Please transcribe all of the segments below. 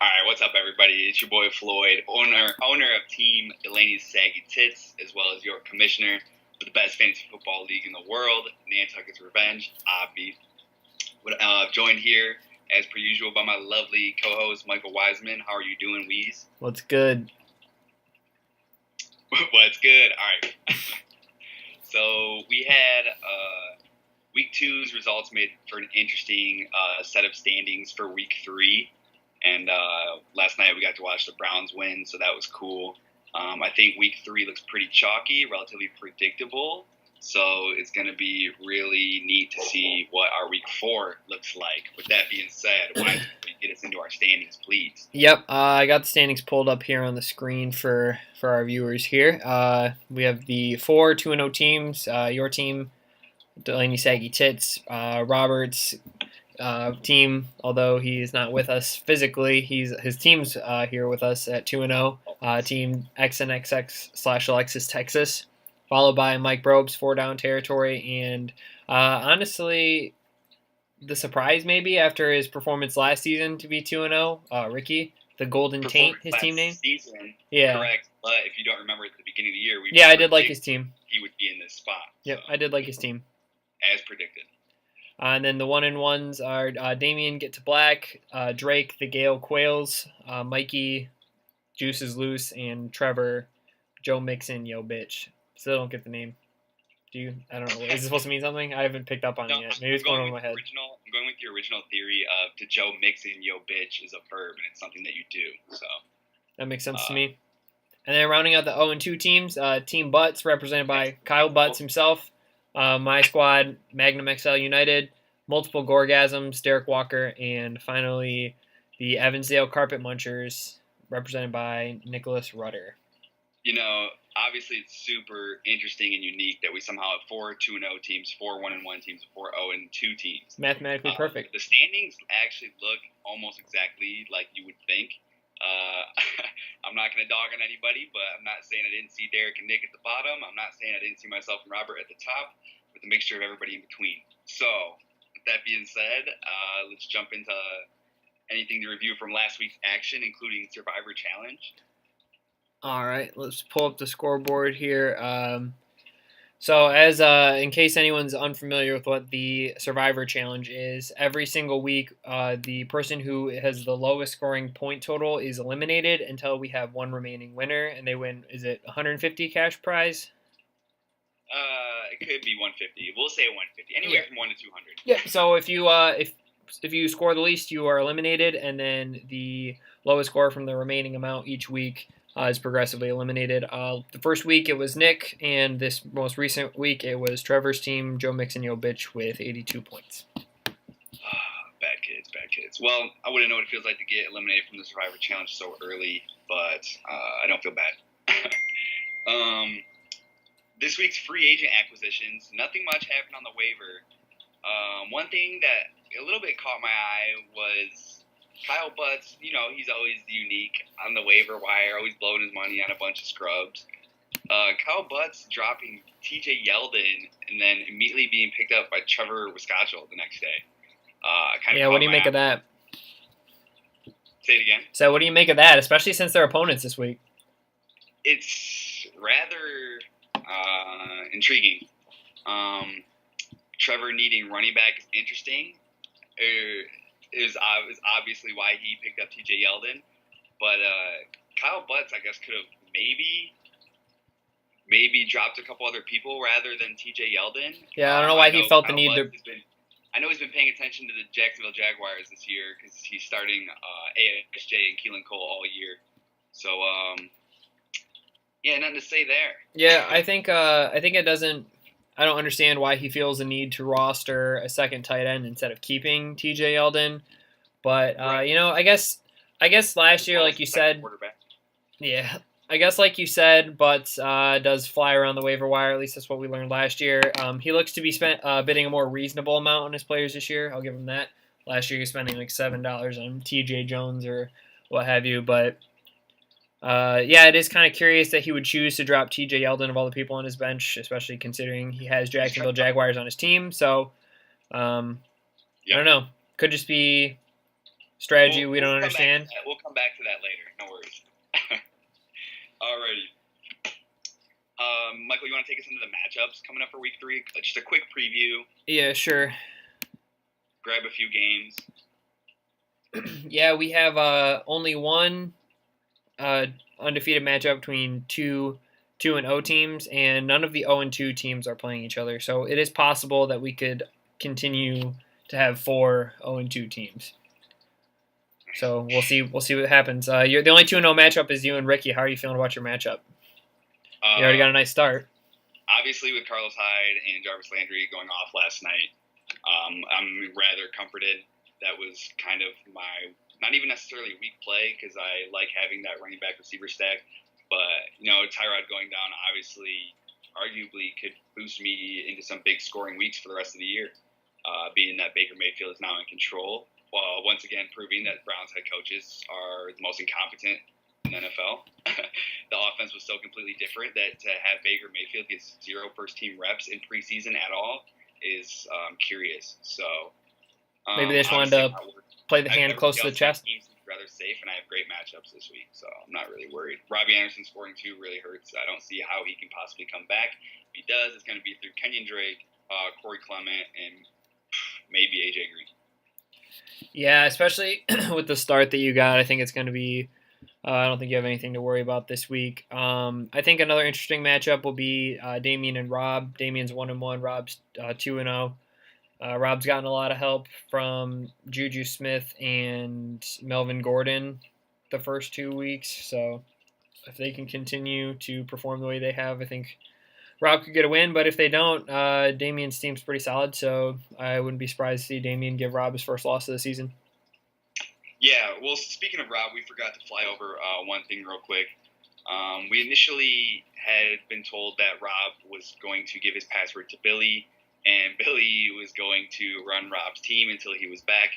All right, what's up, everybody? It's your boy Floyd, owner of Team Delaney's Saggy Tits, as well as your commissioner of the best fantasy football league in the world, Nantuckett's Revenge, Obvi. Joined here, as per usual, by my lovely co-host, Michael Wiseman. How are you doing, Weez? What's good? What's good? All right. So we had Week 2's results made for an interesting set of standings for Week 3. And last night we got to watch the Browns win, so that was cool. I think Week 3 looks pretty chalky, relatively predictable. So it's going to be really neat to see what our Week 4 looks like. With that being said, why don't you get us into our standings, please? Yep, I got the standings pulled up here on the screen for our viewers here. We have the 4 2-0 teams. Your team, Delaney Saggy Tits, Robert's team, although he is not with us physically, his team's here with us at 2-0. Team XNXX/Alexis Texas, followed by Mike Brobes, 4 Down Territory, and honestly, the surprise maybe after his performance last season to be 2-0, Ricky, the Golden Taint, his team name. Season, yeah, correct. But if you don't remember at the beginning of the year, I did like his team. He would be in this spot. Yep, so. I did like his team. As predicted. And then the 1-1s are Damien Get to Black, Drake the Gale Quails, Mikey Juice is Loose, and Trevor Joe Mixon Yo Bitch. Still don't get the name. Do you? I don't know. Is it supposed to mean something? I haven't picked up on it yet. Maybe it's going over my head. I'm going with the original theory of to Joe Mixon Yo Bitch is a verb, and it's something that you do. So that makes sense to me. And then rounding out the 0-2 teams, Team Butts, represented by Kyle Butts himself. My squad, Magnum XL United, Multiple Gorgasms, Derek Walker, and finally the Evansdale Carpet Munchers, represented by Nicholas Rudder. You know, obviously it's super interesting and unique that we somehow have 4 2-0 teams, 4 1-1 teams, 4 0-2 teams. Mathematically perfect. The standings actually look almost exactly like you would think. I'm not going to dog on anybody, but I'm not saying I didn't see Derek and Nick at the bottom. I'm not saying I didn't see myself and Robert at the top, with a mixture of everybody in between. So, with that being said, let's jump into anything to review from last week's action, including Survivor Challenge. All right, let's pull up the scoreboard here. So, as in case anyone's unfamiliar with what the Survivor Challenge is, every single week, the person who has the lowest scoring point total is eliminated until we have one remaining winner, and they win. Is it 150 cash prize? It could be 150. We'll say 150. Anywhere from 1 to 200. Yeah. So if you score the least, you are eliminated, and then the lowest score from the remaining amount each week is progressively eliminated. The first week it was Nick, and this most recent week it was Trevor's team, Joe Mixon Yo Bitch, with 82 points. Bad kids. Well, I wouldn't know what it feels like to get eliminated from the Survivor Challenge so early, but I don't feel bad. This week's free agent acquisitions, nothing much happened on the waiver. One thing that a little bit caught my eye was Kyle Butts. You know, he's always unique on the waiver wire, always blowing his money on a bunch of scrubs. Kyle Butts dropping TJ Yeldon and then immediately being picked up by Trevor Wiscotchel the next day. What do you make of that? Say it again. So what do you make of that, especially since they're opponents this week? It's rather intriguing. Trevor needing running back is interesting. Is obviously why he picked up TJ Yeldon, but Kyle Butts, I guess, could have maybe dropped a couple other people rather than TJ Yeldon. Yeah, I don't know why he felt the need to. I know he's been paying attention to the Jacksonville Jaguars this year because he's starting ASJ and Keelan Cole all year. So, nothing to say there. Yeah, I think it doesn't. I don't understand why he feels the need to roster a second tight end instead of keeping TJ Yeldon. But right. I guess last year, like you said, yeah, I guess like you said, Butts does fly around the waiver wire. At least that's what we learned last year. He looks to be bidding a more reasonable amount on his players this year. I'll give him that. Last year he was spending like $7 on TJ Jones or what have you, but. It is kind of curious that he would choose to drop TJ Yeldon of all the people on his bench, especially considering he has Jacksonville Jaguars on his team. So, I don't know. Could just be strategy we don't understand. We'll come back to that later. No worries. Alrighty. Michael, you want to take us into the matchups coming up for week 3? Just a quick preview. Yeah, sure. Grab a few games. Yeah, we have only one undefeated matchup between 2-0 teams, and none of the 0-2 teams are playing each other. So it is possible that we could continue to have 4 0-2 teams. So we'll see what happens. You're the only 2-0 matchup is you and Ricky. How are you feeling about your matchup? You already got a nice start. Obviously, with Carlos Hyde and Jarvis Landry going off last night, I'm rather comforted. That was kind of my, not even necessarily weak play, because I like having that running back receiver stack. But, Tyrod going down obviously arguably could boost me into some big scoring weeks for the rest of the year, being that Baker Mayfield is now in control. Well, once again, proving that Browns head coaches are the most incompetent in the NFL. The offense was so completely different that to have Baker Mayfield get 0 first-team reps in preseason at all is curious. So maybe they just wanted to play the hand close to the chest. My team seems rather safe, and I have great matchups this week, so I'm not really worried. Robbie Anderson scoring 2 really hurts. I don't see how he can possibly come back. If he does, it's going to be through Kenyon Drake, Corey Clement, and maybe AJ Green. Yeah, especially with the start that you got, I think it's going to be. I don't think you have anything to worry about this week. I think another interesting matchup will be Damien and Rob. Damien's 1-1, Rob's 2-0. Rob's gotten a lot of help from Juju Smith and Melvin Gordon the first 2 weeks. So if they can continue to perform the way they have, I think Rob could get a win. But if they don't, Damien's team's pretty solid. So I wouldn't be surprised to see Damien give Rob his first loss of the season. Yeah, well, speaking of Rob, we forgot to fly over one thing real quick. We initially had been told that Rob was going to give his password to Billy, and Billy was going to run Rob's team until he was back.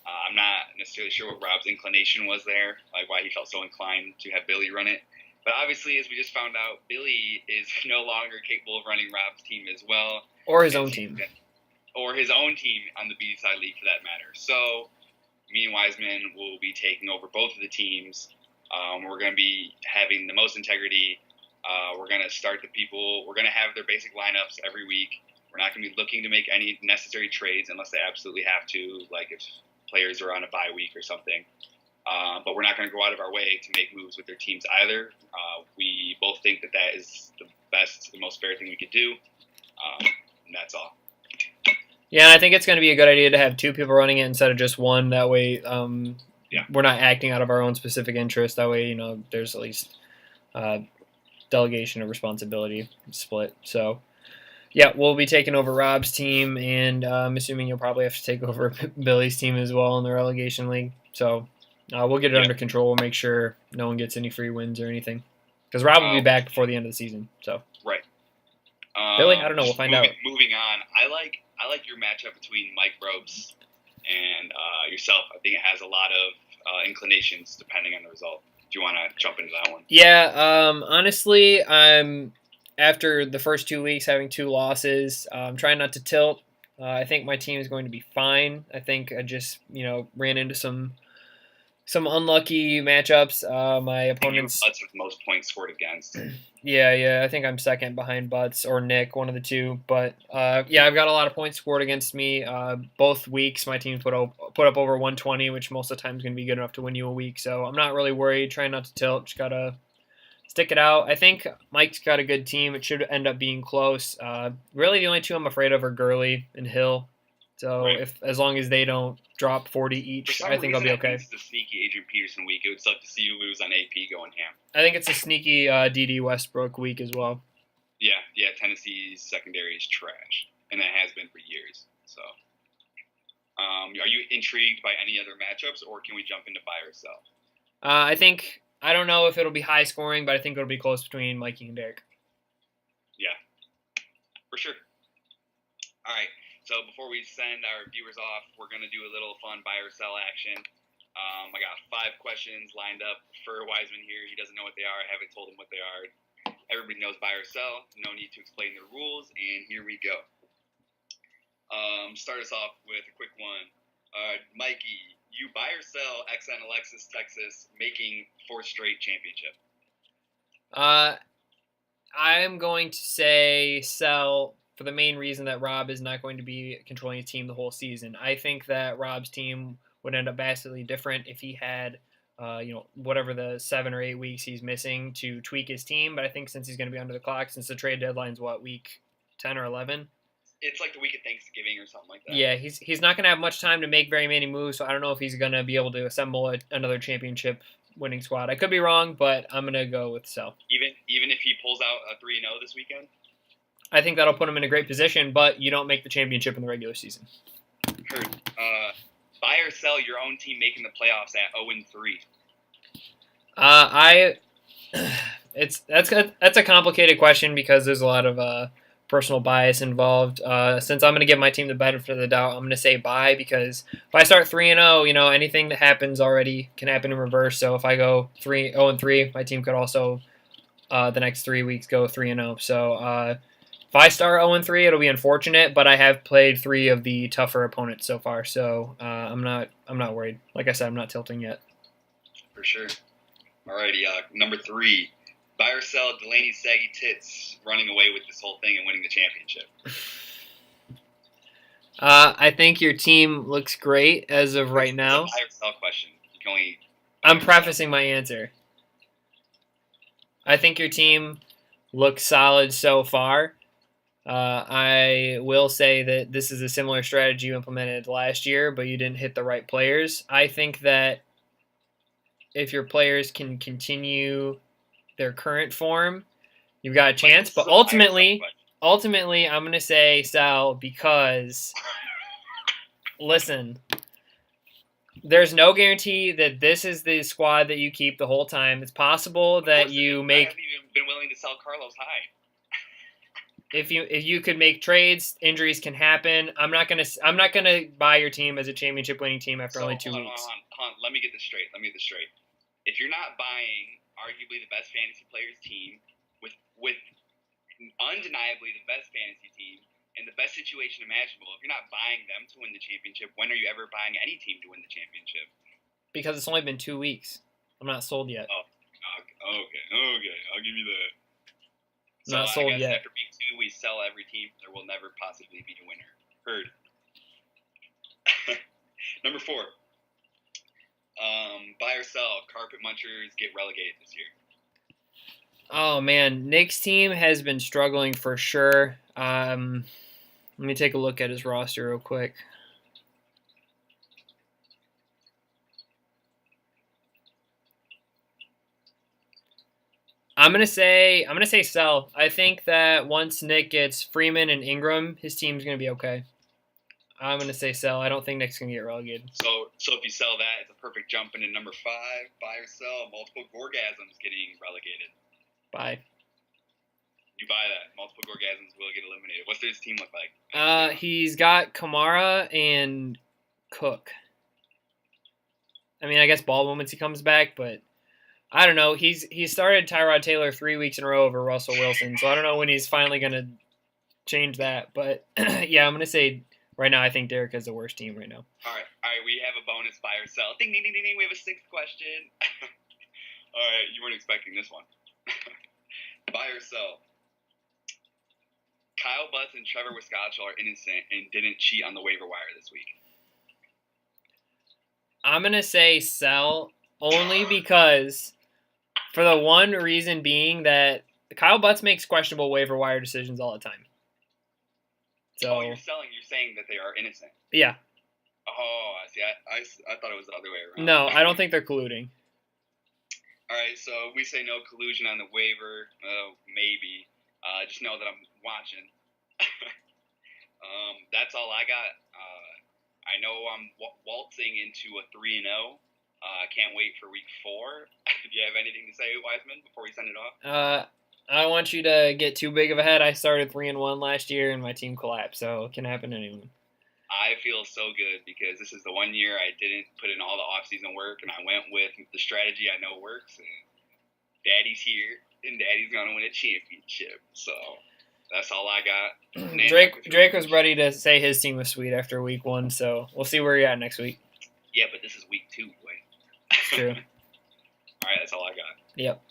I'm not necessarily sure what Rob's inclination was there, like why he felt so inclined to have Billy run it. But obviously, as we just found out, Billy is no longer capable of running Rob's team as well. Or his own team. Or his own team on the B-side league, for that matter. So me and Wiseman will be taking over both of the teams. We're going to be having the most integrity. We're going to start the people. We're going to have their basic lineups every week. We're not going to be looking to make any necessary trades unless they absolutely have to, like if players are on a bye week or something. But we're not going to go out of our way to make moves with their teams either. We both think that that is the best, the most fair thing we could do. And that's all. Yeah, and I think it's going to be a good idea to have 2 people running it instead of just one. That way, we're not acting out of our own specific interest. That way, there's at least delegation of responsibility split. So, yeah, we'll be taking over Rob's team, and I'm assuming you'll probably have to take over Billy's team as well in the relegation league. So we'll get it under control. We'll make sure no one gets any free wins or anything. Because Rob will be back before the end of the season. So right. Billy, I don't know. We'll find out. Moving on, I like your matchup between Mike Robes and yourself. I think it has a lot of inclinations depending on the result. Do you want to jump into that one? Yeah. Honestly, I'm after the first 2 weeks having 2 losses. I'm trying not to tilt. I think my team is going to be fine. I think I just ran into some unlucky matchups. My opponents. Butts with the most points scored against. Yeah. I think I'm second behind Butts or Nick, one of the two. But yeah, I've got a lot of points scored against me. Both weeks, my team put up over 120, which most of the time is going to be good enough to win you a week. So I'm not really worried. Trying not to tilt. Just gotta stick it out. I think Mike's got a good team. It should end up being close. Really, the only 2 I'm afraid of are Gurley and Hill. So as long as they don't drop 40 each, I think I'll be okay. It's the sneaky Adrian Peterson week. It would suck to see you lose on AP going ham. I think it's a sneaky D.D. Westbrook week as well. Yeah. Tennessee's secondary is trash, and it has been for years. So, are you intrigued by any other matchups, or can we jump into buy or sell? I don't know if it'll be high scoring, but I think it'll be close between Mikey and Derek. Yeah, for sure. All right. So before we send our viewers off, we're going to do a little fun buy or sell action. I got 5 questions lined up for Wiseman here. He doesn't know what they are. I haven't told him what they are. Everybody knows buy or sell. No need to explain the rules. And here we go. Start us off with a quick one. Mikey, You buy or sell XN Alexis Texas making 4th straight championship. I'm going to say sell for the main reason that Rob is not going to be controlling his team the whole season. I think that Rob's team would end up vastly different if he had, whatever the 7 or 8 weeks he's missing to tweak his team. But I think since he's going to be under the clock, since the trade deadline's week 10 or 11? It's like the week of Thanksgiving or something like that. Yeah, he's not going to have much time to make very many moves, so I don't know if he's going to be able to assemble another championship winning squad. I could be wrong, but I'm going to go with sell. Even if he pulls out a 3-0 this weekend? I think that'll put him in a great position, but you don't make the championship in the regular season. Heard. Buy or sell your own team making the playoffs at 0-3? That's a complicated question because there's a lot of personal bias involved. Since I'm going to give my team the benefit of the doubt, I'm going to say buy because if I start 3-0, anything that happens already can happen in reverse. So if I go 0-3, my team could also the next 3 weeks go 3-0. So if I start 0-3, it'll be unfortunate, but I have played 3 of the tougher opponents so far, so I'm not worried. Like I said, I'm not tilting yet. For sure. Alrighty, number 3. Buy or sell Delaney's saggy tits running away with this whole thing and winning the championship. I think your team looks great as of right now. It's a buy or sell question. You can only I'm prefacing my answer. I think your team looks solid so far. I will say that this is a similar strategy you implemented last year, but you didn't hit the right players. I think that if your players can continue their current form, you've got a chance. But ultimately, I'm going to say sell because, listen, there's no guarantee that this is the squad that you keep the whole time. It's possible that you make. I haven't even been willing to sell Carlos Hyde. If you could make trades, injuries can happen. I'm not gonna buy your team as a championship winning team after only 2 weeks. Hold on. Let me get this straight. If you're not buying arguably the best fantasy players team with undeniably the best fantasy team in the best situation imaginable, if you're not buying them to win the championship, when are you ever buying any team to win the championship? Because it's only been 2 weeks. I'm not sold yet. Oh, okay. I'll give you that. So not sold yet. After week 2, we sell every team. There will never possibly be a winner. Heard. Number 4. Buy or sell. Carpet munchers get relegated this year. Oh man, Nick's team has been struggling for sure. Let me take a look at his roster real quick. I'm gonna say sell. I think that once Nick gets Freeman and Ingram, his team's gonna be okay. I'm gonna say sell. I don't think Nick's gonna get relegated. So if you sell that, it's a perfect jump into number 5. Buy or sell. Multiple Gorgasms getting relegated. Buy. You buy that. Multiple Gorgasms will get eliminated. What's his team look like? He's got Kamara and Cook. I mean, I guess Baldwin once he comes back, but I don't know. He started Tyrod Taylor 3 weeks in a row over Russell Wilson, so I don't know when he's finally going to change that. But, yeah, I'm going to say right now I think Derek has the worst team right now. All right. We have a bonus buy or sell. Ding, ding, ding, ding, ding. We have a 6th question. All right. You weren't expecting this one. Buy or sell. Kyle Butts and Trevor Wiscotchel are innocent and didn't cheat on the waiver wire this week. I'm going to say sell only because for the one reason being that Kyle Butts makes questionable waiver wire decisions all the time. So you're saying that they are innocent. Yeah. Oh, I see. I thought it was the other way around. No, I don't think they're colluding. All right, so we say no collusion on the waiver. Maybe. Just know that I'm watching. That's all I got. I know I'm waltzing into a 3-0. Can't wait for week 4. Do you have anything to say, Wiseman, before we send it off? I don't want you to get too big of a head. I started 3-1 last year, and my team collapsed, so it can happen to anyone. I feel so good because this is the one year I didn't put in all the off-season work, and I went with the strategy I know works, and Daddy's here, and Daddy's going to win a championship. So that's all I got. Drake was ready to say his team was sweet after week 1, so we'll see where you're at next week. Yeah, but this is week 2, boy. It's true. All right, that's all I got. Yep.